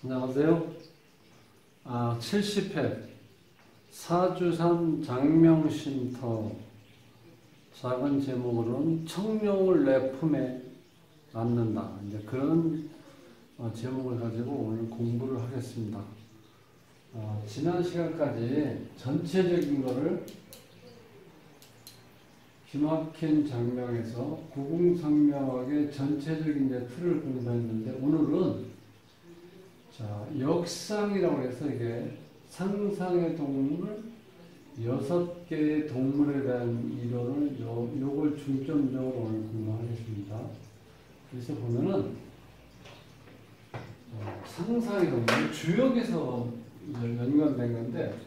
안녕하세요. 70회 사주산 장명쉼터 작은 제목으로는 청룡을 내 품에 안는다. 이제 그런 제목을 가지고 오늘 공부를 하겠습니다. 지난 시간까지 전체적인 거를 기막힌 장명에서 구궁성명학의 전체적인 틀을 공부했는데 오늘은 역상이라고 해서 이게 상상의 동물 6개의 동물에 대한 이론을 요걸 중점적으로 오늘 공부하겠습니다. 그래서 보면은 상상의 동물 주역에서 연관된 건데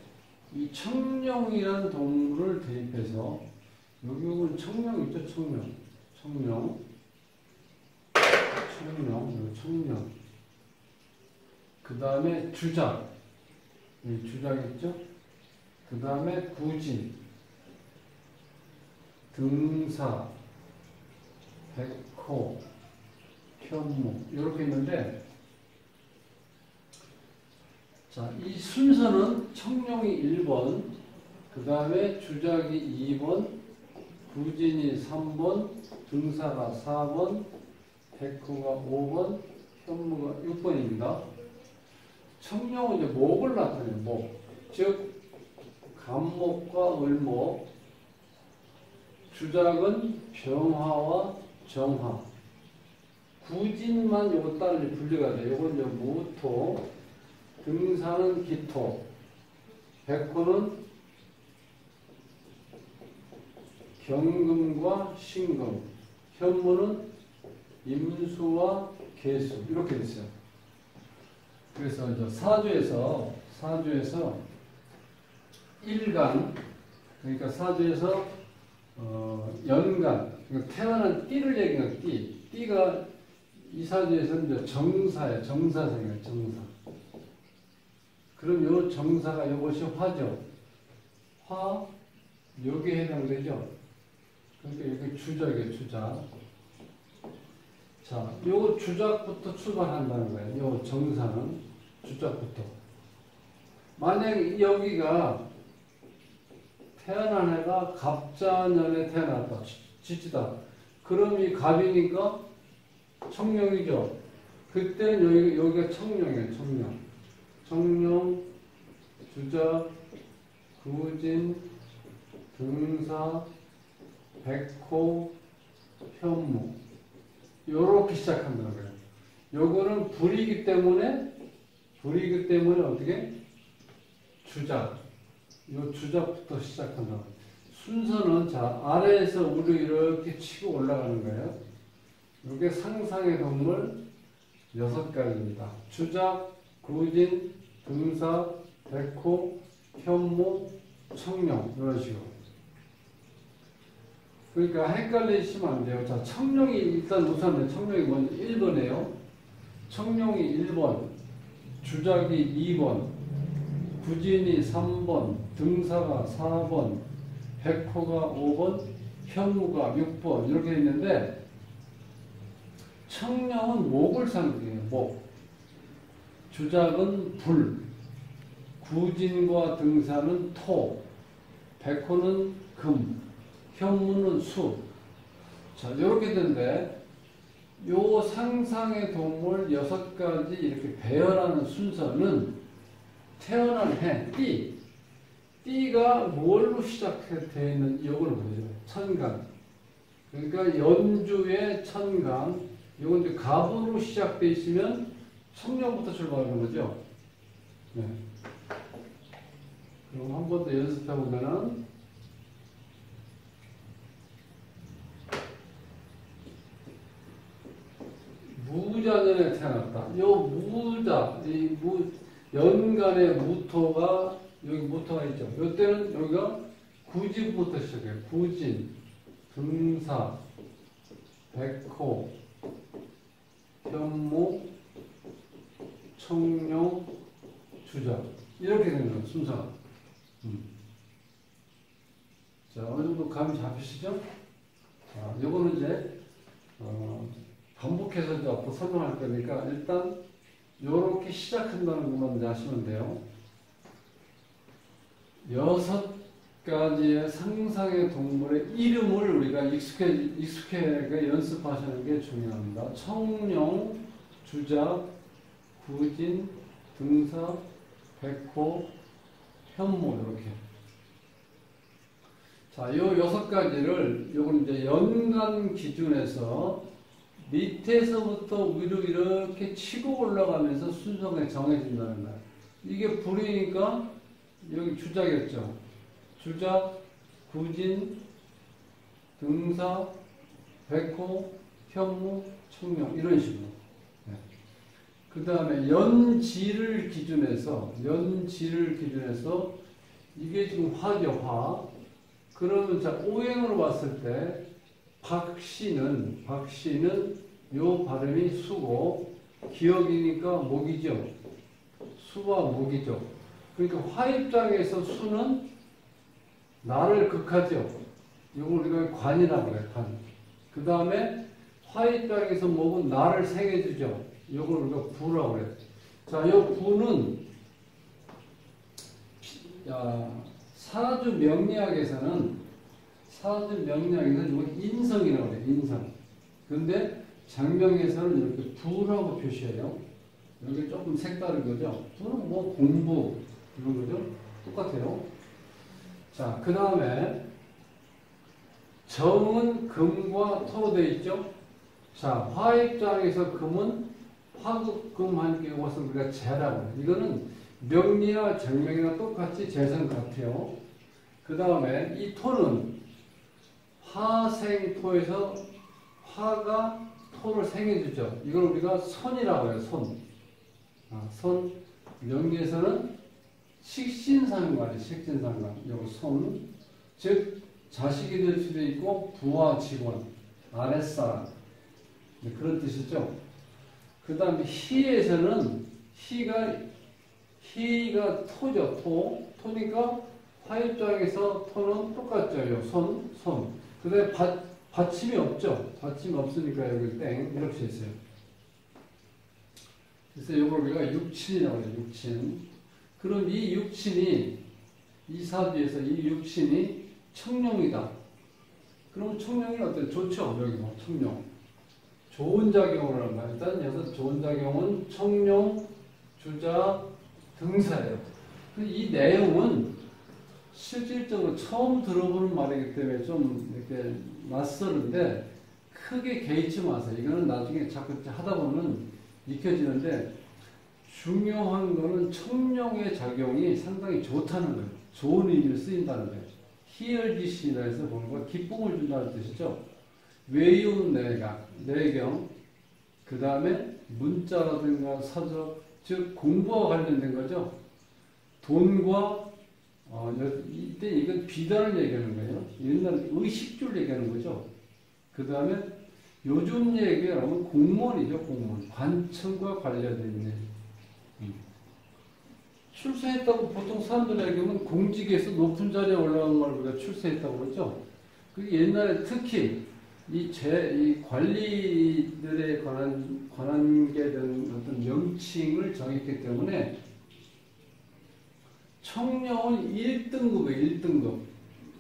이 청룡이라는 동물을 대입해서 여기 청룡 있죠? 청룡 그 다음에 주작, 주작 있죠? 그 다음에 구진, 등사, 백호, 현무 이렇게 있는데 이 순서는 청룡이 1번, 그 다음에 주작이 2번, 구진이 3번, 등사가 4번, 백호가 5번, 현무가 6번입니다. 청룡은 이제 목을 나타내요. 목. 즉 간목과 을목. 주작은 병화와 정화. 구진만 요거 따로 분리가 돼요. 요건 이제 무토. 등사는 기토. 백호는 경금과 신금. 현무는 임수와 계수. 이렇게 됐어요. 그래서 이제 사주에서 일간, 그러니까 사주에서 연간, 그러니까 태어난 띠를 얘기하는 띠가 이 사주에서는 이제 정사예요. 정사생이에요. 정사. 그럼 요 정사가 요것이 화죠. 화, 여기에 해당되죠. 그러니까 여기 주작이에요. 주작. 요 주작부터 출발한다는 거예요. 요 정사는 주작부터. 만약 여기가 태어난 애가 갑자년에 태어났다. 지지다. 그럼 이 갑이니까 청룡이죠. 그때는 여기가 청룡이에요. 청룡, 주작, 구진, 등사, 백호, 현무. 요렇게 시작한다는 거예요. 요거는 불이기 때문에 어떻게? 주작. 요 주작부터 시작한다. 순서는 아래에서 우로 이렇게 치고 올라가는 거예요. 요게 상상의 동물 6가지입니다. 주작, 구진, 등사, 백호, 현무, 청룡. 이런 식으로. 그러니까 헷갈리시면 안 돼요. 청룡이 일단 우선 청룡이 먼저 1번이에요. 청룡이 1번, 주작이 2번, 구진이 3번, 등사가 4번, 백호가 5번, 현무가 6번 이렇게 있는데 청룡은 목을 상징해요. 목. 주작은 불, 구진과 등사는 토, 백호는 금, 현무는 수. 이렇게 되는데, 요 상상의 동물 6가지 이렇게 배열하는 순서는 태어난 해, 띠가 뭘로 시작되어 있는, 이걸 보죠. 천간. 그러니까 연주의 천간. 이건 이제 갑으로 시작되어 있으면 청룡부터 출발하는 거죠. 네. 그럼 한 번 더 연습해 보면은, 무자년에 태어났다. 요 무자, 연간의 무토가, 여기 무토가 있죠. 요때는 여기가 구진부터 시작해요. 구진, 등사, 백호, 현무, 청룡, 주작. 이렇게 되는 거예요, 순서가. 어느 정도 감이 잡히시죠? 요거는 이제, 반복해서 이제 앞으로 설명할 거니까 일단 요렇게 시작한다는 것만 이제 아시면 돼요. 6가지의 상상의 동물의 이름을 우리가 익숙하게 연습하시는 게 중요합니다. 청룡, 주작, 구진, 등사, 백호, 현모, 이렇게. 자, 요 6가지를, 요건 이제 연간 기준에서 밑에서부터 위로 이렇게 치고 올라가면서 순서가 정해진다는 거예요. 이게 불이니까 여기 주작이었죠. 주작, 구진, 등사, 백호, 현무, 청룡, 이런 식으로. 네. 그 다음에 연지를 기준해서 이게 지금 화죠, 화. 그러면 자, 오행으로 봤을 때 박씨는 요 발음이 수고, 기억이니까 목이죠. 수와 목이죠. 그러니까 화 입장에서 수는 나를 극하죠. 이걸 우리가 관이라고 그래요, 관. 그 다음에 화 입장에서 목은 나를 생해주죠. 이걸 우리가 부라고 그래요. 자, 요 부는 사주 명리학에서는 이거 인성이라고 해요. 인성. 근데 장명에서는 이렇게 부라고 표시해요. 여기 조금 색다른 거죠. 부는 뭐 공부 이런 거죠. 똑같아요. 자, 그 다음에 정은 금과 토로 되어 있죠. 자, 화 입장에서 금은 화극금하니까 이것을 우리가 재라고 해요. 이거는 명리와 정명이랑 똑같이 재성 같아요. 그 다음에 이 토는 화생토에서 화가 토를 생해주죠. 이걸 우리가 손이라고 해요. 손. 손. 명리에서는 식신상관이에요. 식신상관. 요거 손. 즉 자식이 될 수도 있고 부하 직원, 아랫사람. 네, 그런 뜻이죠. 그 다음에 희에서는 희가 토죠. 토니까 화 입장에서 토는 똑같죠. 요 손. 그 다음에 받침이 없죠. 받침이 없으니까 여기 땡 이렇게 돼 있어요. 그래서 이걸 우리가 육친이라고 해요. 육친. 그럼 이 육친이 이 사주에서 이 육친이 청룡이다. 그러면 청룡이 어때요? 좋죠. 여기 뭐 청룡. 좋은 작용을 하는 거예요. 일단 여기서 좋은 작용은 청룡, 주작, 등사예요. 이 내용은 실질적으로 처음 들어보는 말이기 때문에 좀 이렇게 낯설은데 크게 개의치 마세요. 이거는 나중에 자꾸 하다 보면 익혀지는데 중요한 거는 청룡의 작용이 상당히 좋다는 거예요. 좋은 의미로 쓰인다는 거예요. 희열지시라 해서 보는 거 기쁨을 준다는 뜻이죠. 외운 내경, 그 다음에 문자라든가 서적, 즉 공부와 관련된 거죠. 돈과 이때 이건 비단을 얘기하는 거예요. 옛날 의식주를 얘기하는 거죠. 그 다음에 요즘 얘기하면 공무원이죠. 공무원. 관청과 관련된 있는. 출세했다고 보통 사람들 얘기하면 공직에서 높은 자리에 올라간 걸 우리가 출세했다고 그러죠. 그게 옛날에 특히 이 관리들에 관한계된 어떤 명칭을 정했기 때문에 청룡은 1등급이에요. 1등급.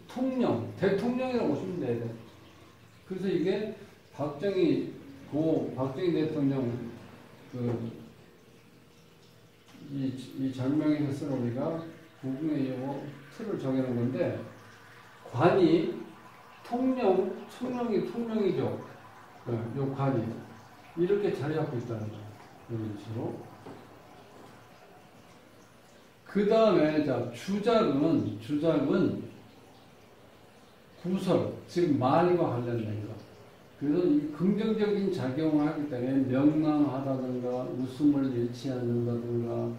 통령, 대통령이라고 보시면 돼요. 그래서 이게 박정희 대통령 이 장명에서 쓴 우리가 국내 용어 틀을 정해놓은 건데 관이 청룡이 통령이죠. 요 관이 이렇게 자리 잡고 있다는 거예요. 이런 식으로. 그 다음에 자 주작은 구설, 즉 말과 관련된 것. 그래서 이 긍정적인 작용을 하기 때문에 명랑하다든가 웃음을 잃지 않는다든가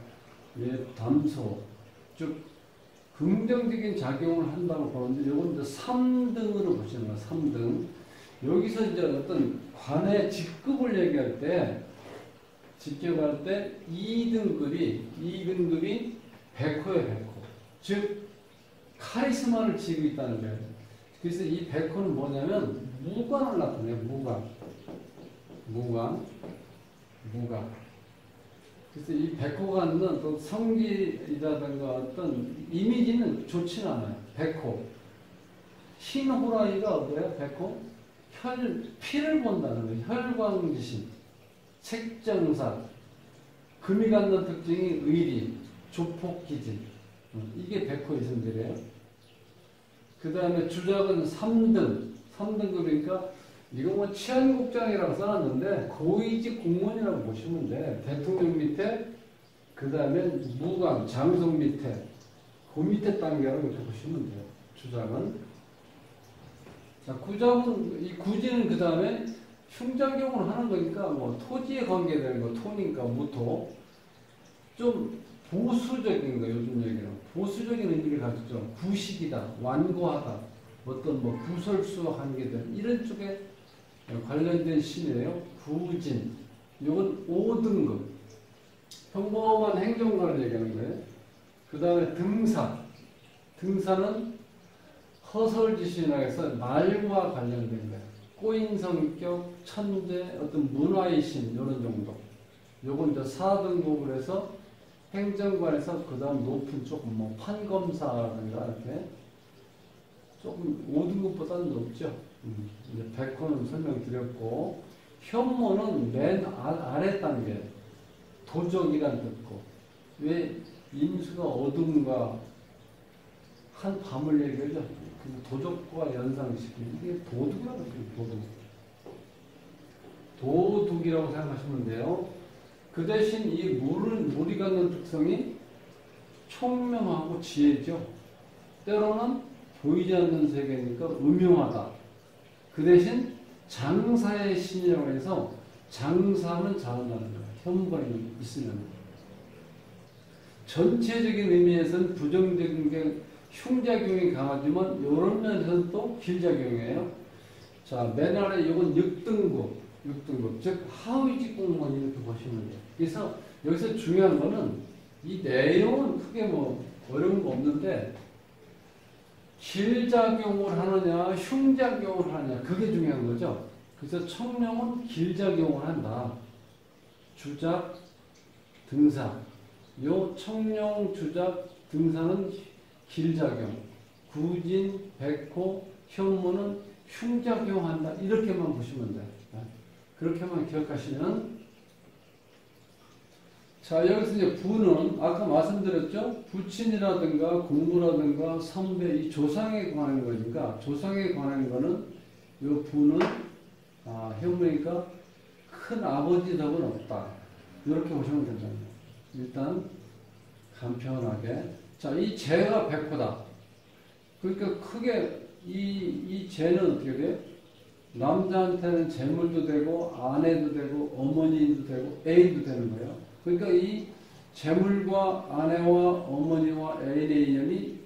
담소, 즉 긍정적인 작용을 한다고 보는데 이건 이제 3등으로 보시는 거예요. 3등. 여기서 이제 어떤 관의 직급을 얘기할 때 2등급이 백호예요. 백호. 즉 카리스마를 지니고 있다는 거예요. 그래서 이 백호는 뭐냐면 무관을 나타내요. 무관. 그래서 이 백호 갖는 또 성질이라든가 어떤 이미지는 좋지는 않아요. 백호. 흰 호랑이가 뭐예요? 백호? 피를 본다는 거예요. 혈광지신, 색정사, 금이 갖는 특징이 의리, 조폭기질. 이게 백호의 성질이에요. 그 다음에 주작은 3등. 3등급이니까 이거 뭐 치안국장이라고 써놨는데 고위직 공무원이라고 보시면 돼. 대통령 밑에 그 다음에 무관, 장성 밑에 그 밑에 단계라고 이렇게 보시면 돼요. 주작은. 자, 구작은 이 구지는 그 다음에 흉작용을 하는 거니까 뭐 토지에 관계되는 거 토니까 무토 좀 보수적인 거 요즘 얘기는 보수적인 의미를 가지죠. 구식이다, 완고하다, 어떤 뭐 구설수 한계들 이런 쪽에 관련된 신이에요. 구진. 이건 5등급. 평범한 행정관을 얘기하는 거예요. 그 다음에 등사. 등사는 허설지신이라고 해서 말과 관련된 거예요. 꼬인 성격, 천재, 어떤 문화의 신 이런 정도. 요건 이제 4등급을 해서 행정관에서 그 다음 높은 조금 뭐 판검사라든가 이렇게 조금 5등급보다는 높죠. 이제 백호는 설명드렸고, 현모는 맨 아래 단계, 도적이란 뜻고, 왜 임수가 어둠과 한 밤을 얘기하죠. 도적과 연상시키는 이게 도둑이라고 해요. 도둑이라고 생각하시면 돼요. 그 대신 이 물이 갖는 특성이 총명하고 지혜죠. 때로는 보이지 않는 세계니까 음흉하다. 그 대신 장사의 신이라고 해서 장사는 잘한다는 거예요. 현벌이 있으면. 전체적인 의미에서는 부정적인 게 흉작용이 강하지만 이런 면에서는 또 길작용이에요. 자, 맨 아래 이건 6등급, 즉 하위직 공무원 이렇게 보시면 돼요. 그래서 여기서 중요한 거는 이 내용은 크게 뭐 어려운 거 없는데 길작용을 하느냐 흉작용을 하느냐 그게 중요한 거죠. 그래서 청룡은 길작용을 한다. 주작, 등사. 요 청룡, 주작, 등사는 길작용. 구진, 백호, 현무는 흉작용한다. 이렇게만 보시면 돼요. 그렇게만 기억하시면. 자, 여기서 이제 부는 아까 말씀드렸죠? 부친이라든가 공부라든가 선배, 이 조상에 관한 거니까 조상에 관한 거는 이 부는 현무니까 큰 아버지 덕은 없다. 이렇게 보시면 된다. 일단 간편하게. 자, 이 재가 백호다. 그러니까 크게 이 재는 어떻게 돼요? 남자한테는 재물도 되고 아내도 되고 어머니도 되고 애인도 되는 거예요. 그러니까 이 재물과 아내와 어머니와 애인의 인연이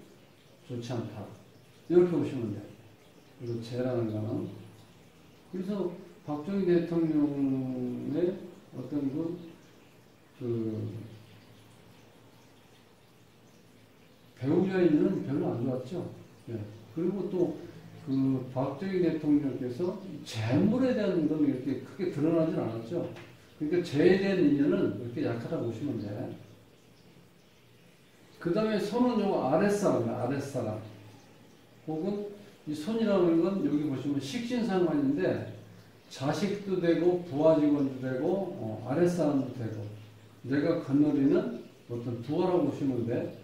좋지 않다. 이렇게 보시면 돼요. 그리고 재라는 거는. 그래서 박정희 대통령의 어떤 그 배우자 인연은 별로 안 좋았죠. 예. 그리고 또 그 박정희 대통령께서 재물에 대한 건 이렇게 크게 드러나진 않았죠. 그러니까 재에 대한 인연은 이렇게 약하다고 보시면 돼. 그 다음에 손은 요거 아랫사람이야, 아랫사람. 혹은 이 손이라는 건 여기 보시면 식신상관인데 자식도 되고 부하 직원도 되고 아랫사람도 되고 내가 거느리는 어떤 부하라고 보시면 돼.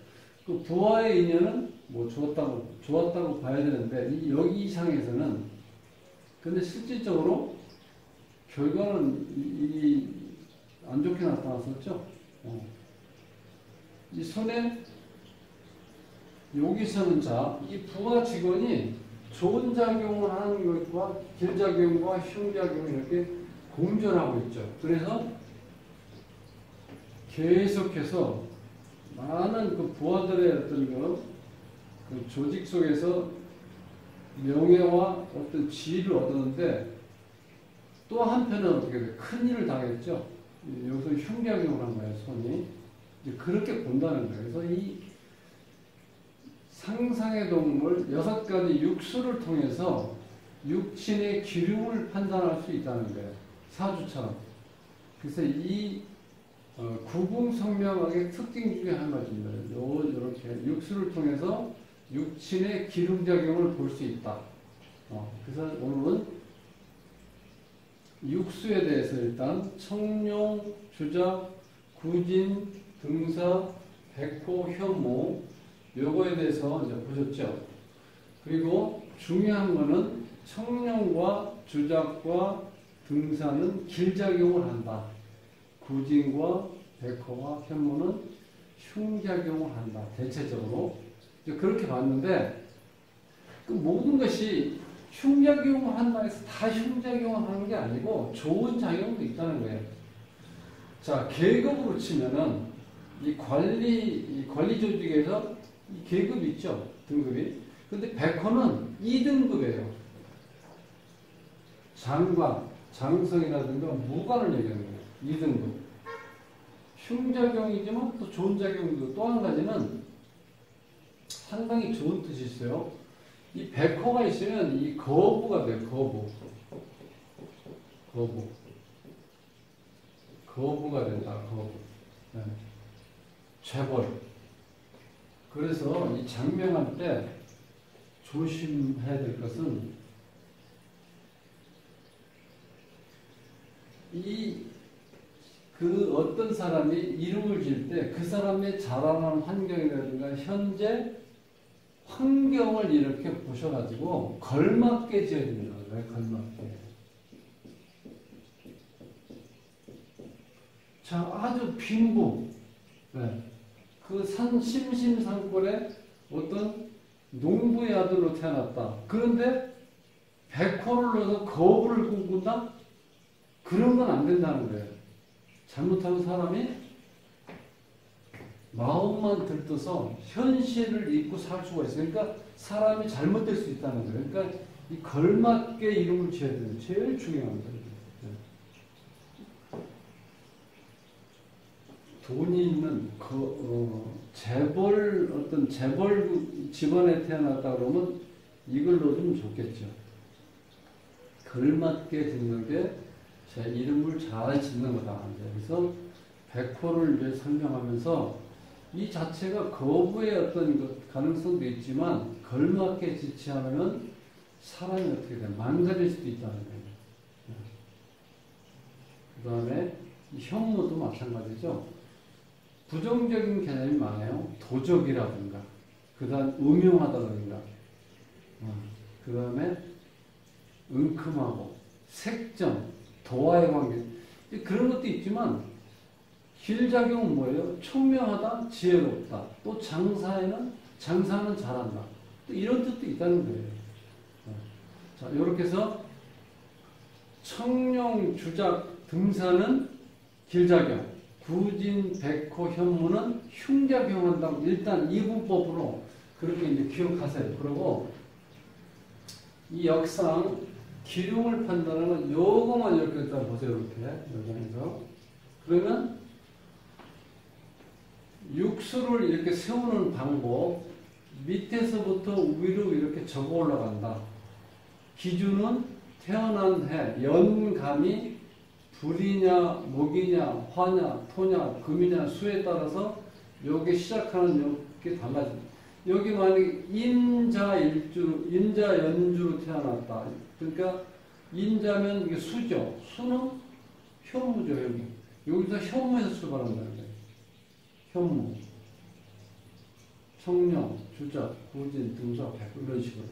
그 부하의 인연은 뭐 좋았다고 봐야 되는데 여기 이상에서는 근데 실질적으로 결과는 안 좋게 나타났었죠. 이 손에 여기서는 이 부하 직원이 좋은 작용을 하는 것과 길작용과 흉작용이 이렇게 공존하고 있죠. 그래서 계속해서 많은 그 부하들의 어떤 그 조직 속에서 명예와 어떤 지위를 얻었는데 또 한편은 어떻게 돼요? 큰 일을 당했죠. 여기서 흉작용을 한 거예요, 손이. 그렇게 본다는 거예요. 그래서 이 상상의 동물 6가지 육수를 통해서 육친의 기lum을 판단할 수 있다는 거예요. 사주처럼. 그래서 이 구궁성명학의 특징 중에 하나입니다. 이렇게 육수를 통해서 육친의 기름작용을 볼 수 있다. 그래서 오늘은 육수에 대해서 일단 청룡, 주작, 구진, 등사, 백호, 현모 요거에 대해서 이제 보셨죠. 그리고 중요한 거는 청룡과 주작과 등사는 길작용을 한다. 구진과 백호와 현모는 흉작용을 한다. 대체적으로 그렇게 봤는데 그 모든 것이 흉작용을 한다 해서 다 흉작용을 하는 게 아니고 좋은 작용도 있다는 거예요. 자, 계급으로 치면은 이 관리 조직에서 이 계급이 있죠. 등급이. 근데 백호는 2등급이에요. 장관, 장성이라든가 무관을 얘기하는 거예요. 2등급. 흉작용이지만 또 좋은 작용도 또 한 가지는 상당히 좋은 뜻이 있어요. 이 백호가 있으면 이 거부가 돼요. 거부가 된다. 거부. 네. 재벌. 그래서 이 장명할 때 조심해야 될 것은 그 어떤 사람이 이름을 지을 때 그 사람의 자라나는 환경이라든가 현재 환경을 이렇게 보셔가지고 걸맞게 지어야 됩니다. 왜 걸맞게? 자, 아주 빈부. 네. 그 심심산골에 어떤 농부의 아들로 태어났다. 그런데 백호를 넣어서 거부를 꿈꾼다? 그런 건 안 된다는 거예요. 잘못하면 사람이 마음만 들떠서 현실을 잊고 살 수가 있어요. 그러니까 사람이 잘못될 수 있다는 거예요. 그러니까 이 걸맞게 이름을 지어야 되는 제일 중요한 거예요. 돈이 있는 어떤 재벌 집안에 태어났다 그러면 이걸 넣어주면 좋겠죠. 걸맞게 짓는 게 제 이름을 잘 짓는 거다. 그래서 백호를 이제 설명하면서 이 자체가 거부의 어떤 가능성도 있지만 걸맞게 짓지 않으면 사람이 어떻게 돼? 망가질 수도 있다는 거예요. 그 다음에 현무도 마찬가지죠. 부정적인 개념이 많아요. 도적이라든가, 그 다음 음흉하다든가, 그 다음에 은큼하고, 색정, 도와의 관계. 그런 것도 있지만, 길작용은 뭐예요? 총명하다, 지혜롭다. 또 장사는 잘한다. 또 이런 뜻도 있다는 거예요. 자, 이렇게 해서 청룡, 주작, 등사는 길작용, 구진, 백호, 현무는 흉작용한다고 일단 이분법으로 그렇게 이제 기억하세요. 그리고 이 역상 기륭을 판단하는 요거만 이렇게 일단 보세요. 이렇게 여기에서 그러면 육수를 이렇게 세우는 방법 밑에서부터 위로 이렇게 적어 올라간다. 기준은 태어난 해, 연감이 불이냐, 목이냐, 화냐, 토냐, 금이냐, 수에 따라서 여기 시작하는 게 달라집니다. 여기 만약에 인자 연주로 태어났다. 그러니까 인자면 이게 수죠. 수는 현무죠, 여기. 여기서 현무에서 출발한다는 거예요. 현무, 청룡, 주작, 구진, 등사, 백호 이런 식으로.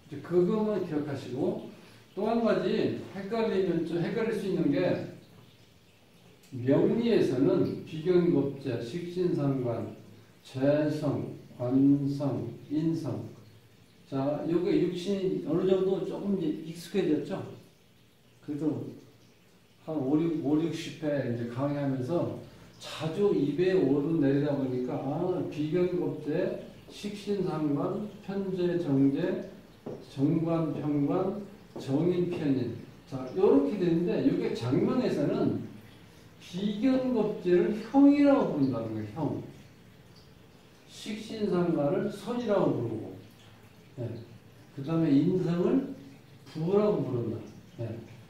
이제 그것만 기억하시고 또 한 가지 헷갈릴 수 있는 게 명리에서는 비견겁제, 식신상관, 재성, 관성, 인성. 자, 요게 육신이 어느 정도 조금 이제 익숙해졌죠? 그래도 한 60회 이제 강의하면서 자주 입에 오르내리다 보니까 비견겁제, 식신상관, 편제, 정제, 정관, 평관, 정인, 편인. 자, 요렇게 되는데 이게 장명에서는 비견겁제를 형이라고 부른다는 거예요. 형. 식신상관을 선이라고 부르고, 그 다음에 인성을 부라고 부른다.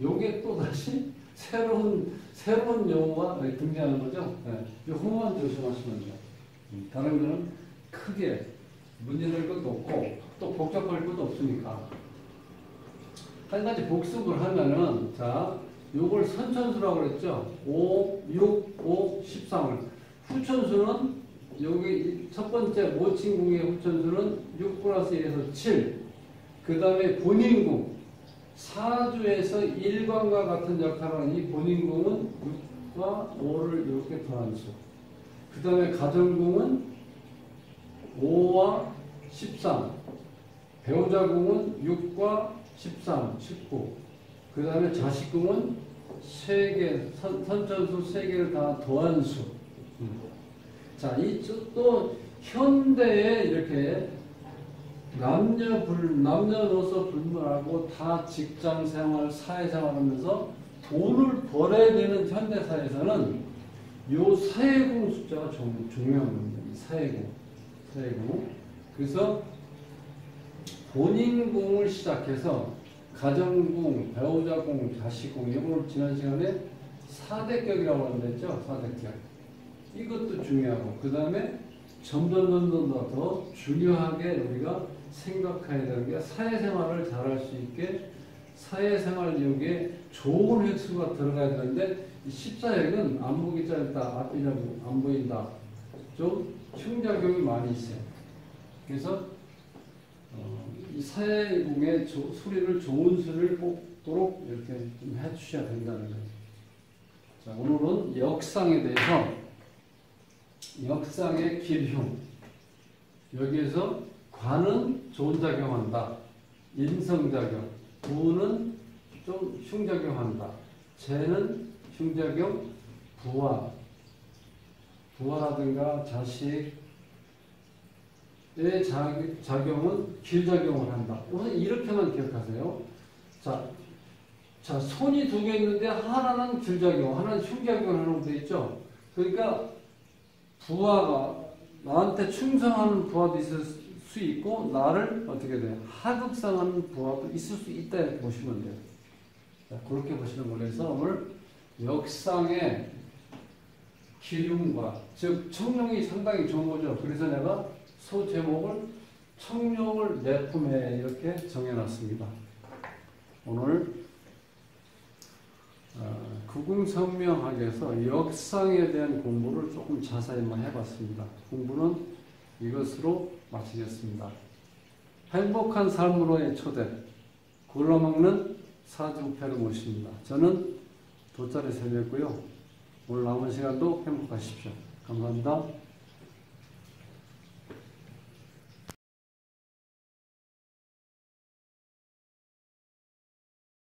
요게 또 다시 새로운 용어가 등장하는 거죠. 네. 이거만 조심하시면 돼요. 다른 거는 크게 문제될 것도 없고 또 복잡할 것도 없으니까. 한 가지 복습을 하면은, 자, 요걸 선천수라고 그랬죠. 5, 6, 5, 13을. 후천수는 여기 첫 번째 모친궁의 후천수는 6 플러스 1에서 7. 그 다음에 본인궁. 사주에서 일관과 같은 역할을 하는 이 본인궁은 6과 5를 이렇게 더한 수. 그 다음에 가정궁은 5와 13. 배우자궁은 6과 13, 19. 그 다음에 자식궁은 3개, 선천수 3개를 다 더한 수. 자, 또 현대에 이렇게 남녀노소 불문하고 다 직장 생활, 사회 생활 하면서 돈을 벌어야 되는 현대 사회에서는 요 사회궁 숫자가 중요한 겁니다. 이 사회궁. 그래서 본인궁을 시작해서 가정궁, 배우자궁, 자식궁, 이걸 지난 시간에 4대격이라고 한댔죠. 4대격. 이것도 중요하고, 그 다음에 점점 더 중요하게 우리가 생각해야 되는 게 사회생활을 잘할 수 있게 사회생활 여기에 좋은 획수가 들어가야 되는데 14획은 안 보기 짧다, 앞이 안 보인다. 좀 흉작용이 많이 있어요. 그래서 이 사회궁의 수리를 좋은 수리를 뽑도록 이렇게 좀 해주셔야 된다는 거죠. 자, 오늘은 역상에 대해서 역상의 길흉. 여기에서 관은 좋은 작용한다. 인성작용. 부는 좀 흉작용한다. 재는 흉작용, 부하라든가 자식의 작용은 길작용을 한다. 우선 이렇게만 기억하세요. 자, 손이 2개 있는데 하나는 길작용, 하나는 흉작용을 하는 것도 있죠. 그러니까 부하가 나한테 충성하는 부하도 있을 수 있고 나를 어떻게 돼요? 하극상하는 부하도 있을 수 있다 이렇게 보시면 돼요. 자, 그렇게 보시는 걸로 해서 오늘 역상의 기륭과 즉 청룡이 상당히 좋은 거죠. 그래서 내가 소 제목을 청룡을 내 품에 이렇게 정해놨습니다. 오늘 구궁성명학에서 역상에 대한 공부를 조금 자세히 해봤습니다. 공부는 이것으로 마치겠습니다. 행복한 삶으로의 초대, 굴러먹는 사주부패를 모십니다. 저는 돗자리 새벽고요. 오늘 남은 시간도 행복하십시오. 감사합니다.